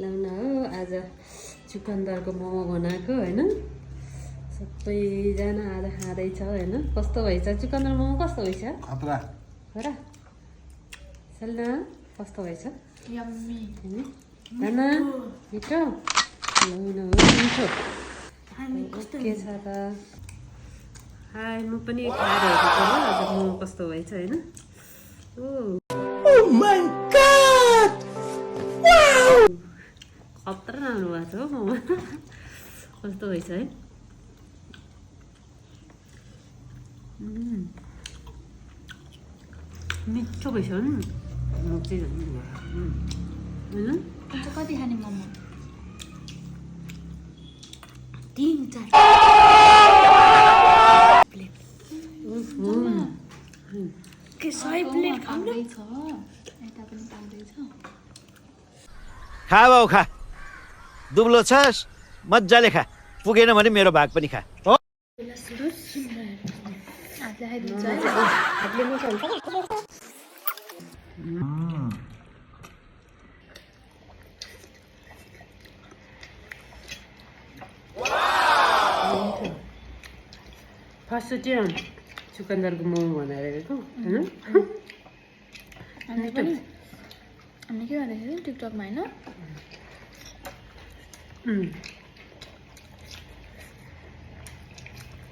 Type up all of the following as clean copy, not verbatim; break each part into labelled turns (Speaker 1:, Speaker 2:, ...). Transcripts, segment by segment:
Speaker 1: लाउन हो आज चुकन्दरको मोमो बनाएको होइन सबैजना आज खाँदैछ होइन कस्तो भएछ चुकन्दर मोमो कस्तो भएछ
Speaker 2: खतरा
Speaker 1: हो र सल्ना कस्तो भएछ
Speaker 3: यम्मी
Speaker 1: हैन नाना मिठो लाउन हो मिठो के छ त हाय म पनि खाएर हेरेको हो आज मोमो कस्तो भएछ होइन ओ माय गॉड वाउ खतरा राम्रो भएको छ हो मोमो कस्तो भएछ है मिठो भएछ नि म चाहिँ होइन
Speaker 3: अन्त कति खाने मोमो
Speaker 1: 3-4 प्लेट के 100 प्लेट
Speaker 3: खाँदैछ यता पनि पाउँदैछ
Speaker 4: खा बाउ खा दुब्लो छस् मजाले खा पुगेन भने मेरो भाग पनि खा हो
Speaker 3: हातले खाइदिन्छ है
Speaker 1: हातले मिठो हुन्छ फर्स्ट चाहिँ चुकन्दरको मोमो बनाएर हेरेको होइन
Speaker 3: हामी के भन्दाखेरि टिकटकमा होइन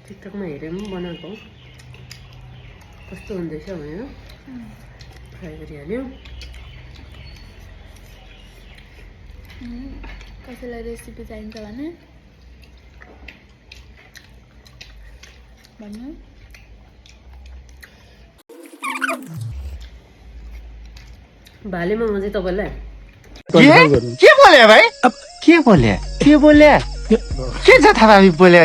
Speaker 1: टिकटकमा हेरेर पनि बनाएको कस्तो हुँदैछ भनेर ट्राई गरिहाल्यो
Speaker 3: कसैलाई रेसिपी चाहिन्छ भने भन्नु
Speaker 1: भाले मोमो चाहिँ तपाईँलाई
Speaker 4: के बोले भाइ अब के बोले के बोले के जथाभावी बोले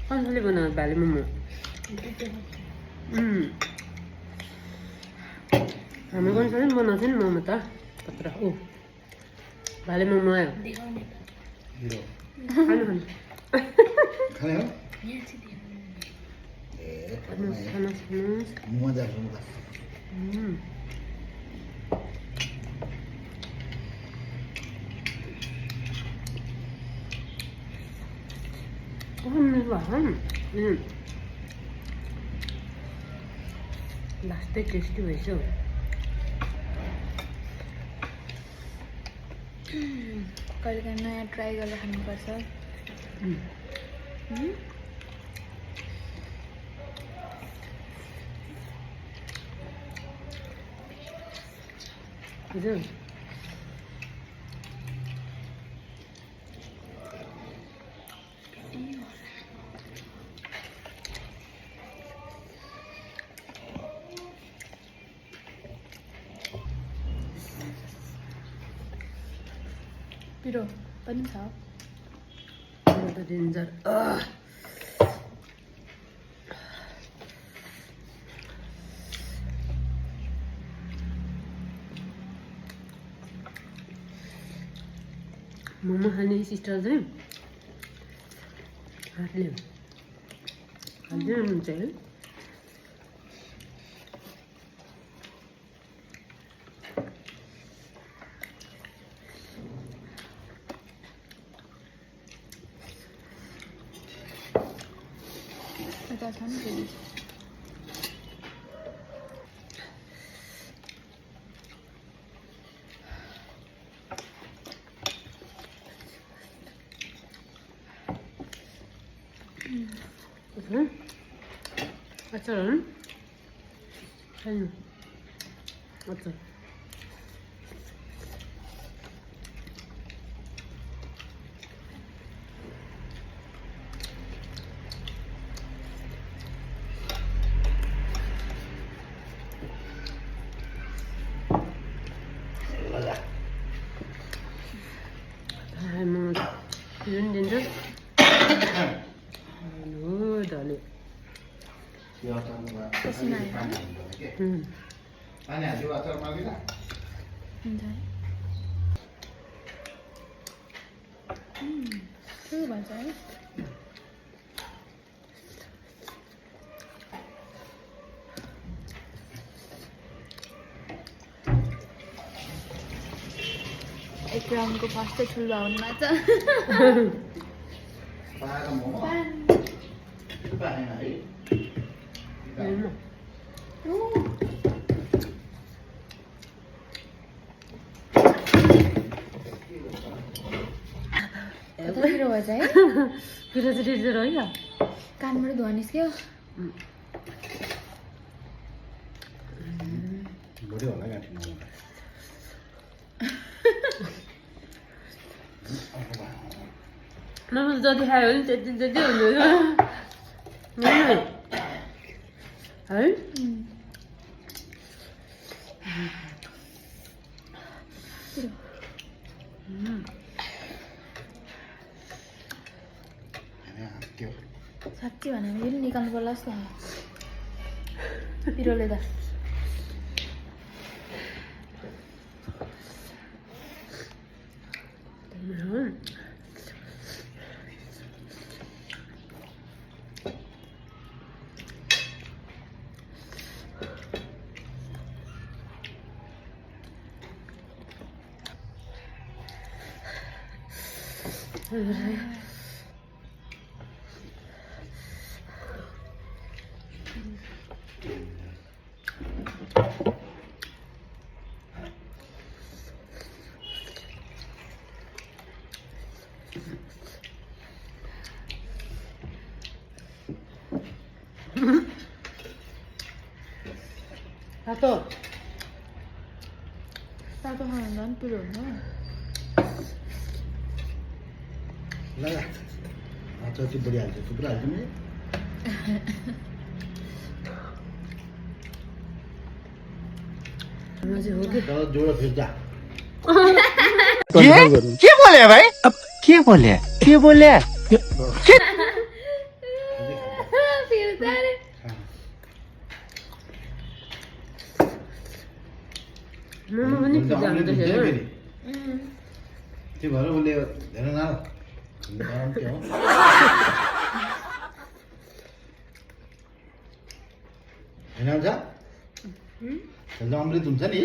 Speaker 1: कसले बनाएको भाले मोमो हाम्रो कन्सले पनि बनाएको थियो नि मोमो त कत्रो ओ भाले मोमो आयो खानु खानु
Speaker 2: खाने हो
Speaker 1: खानुहोस् खानुहोस् खानुहोस्
Speaker 2: मजा
Speaker 1: लास्टै टेस्टी भएछ हौ
Speaker 3: कहिलेकाहीँ नयाँ ट्राई गरेर खानुपर्छ
Speaker 1: हजुर
Speaker 3: पिरो पनि छ
Speaker 1: डेन्जर मोमो खाने सिस्टर चाहिँ हातले हुन्छ है
Speaker 3: यता छ नि फेरि
Speaker 1: अचार छैन अचार म जुन दिन्छु धले
Speaker 3: पसिना आयो
Speaker 2: अनि हाल्यो अचार माग्दिन
Speaker 3: हुन्छ है के भन्छ है एक राउन्डको फर्स्टै ठुलो हुनमा छ
Speaker 2: पाएर मोमो पाएन है
Speaker 3: कतातिर भएछ है
Speaker 1: फिरोजरी रह्यो
Speaker 3: कानबाट धुवा निस्क्यो
Speaker 2: बढी होला गाँठी मोमो
Speaker 1: नमल जति खायो भने त्यति त्यति हुँदैन है
Speaker 2: त्यो
Speaker 3: साँच्ची भने यो नि निकाल्नु पर्ला जस्तो पिरोले त
Speaker 1: तातो
Speaker 3: तातो खानु झन् पिरो हुन्छ
Speaker 2: ल चर्ची बढी हाल्छ थुप्रो हाल्छ नि तर जोडो फिर्ता
Speaker 4: के बोले भाइ के बोले के बोले
Speaker 1: मोमो पनि फिर्ता हुन्छ फेरि
Speaker 2: त्यो भएर उसले धेरै न के हो होइन हुन्छ अमृत हुन्छ नि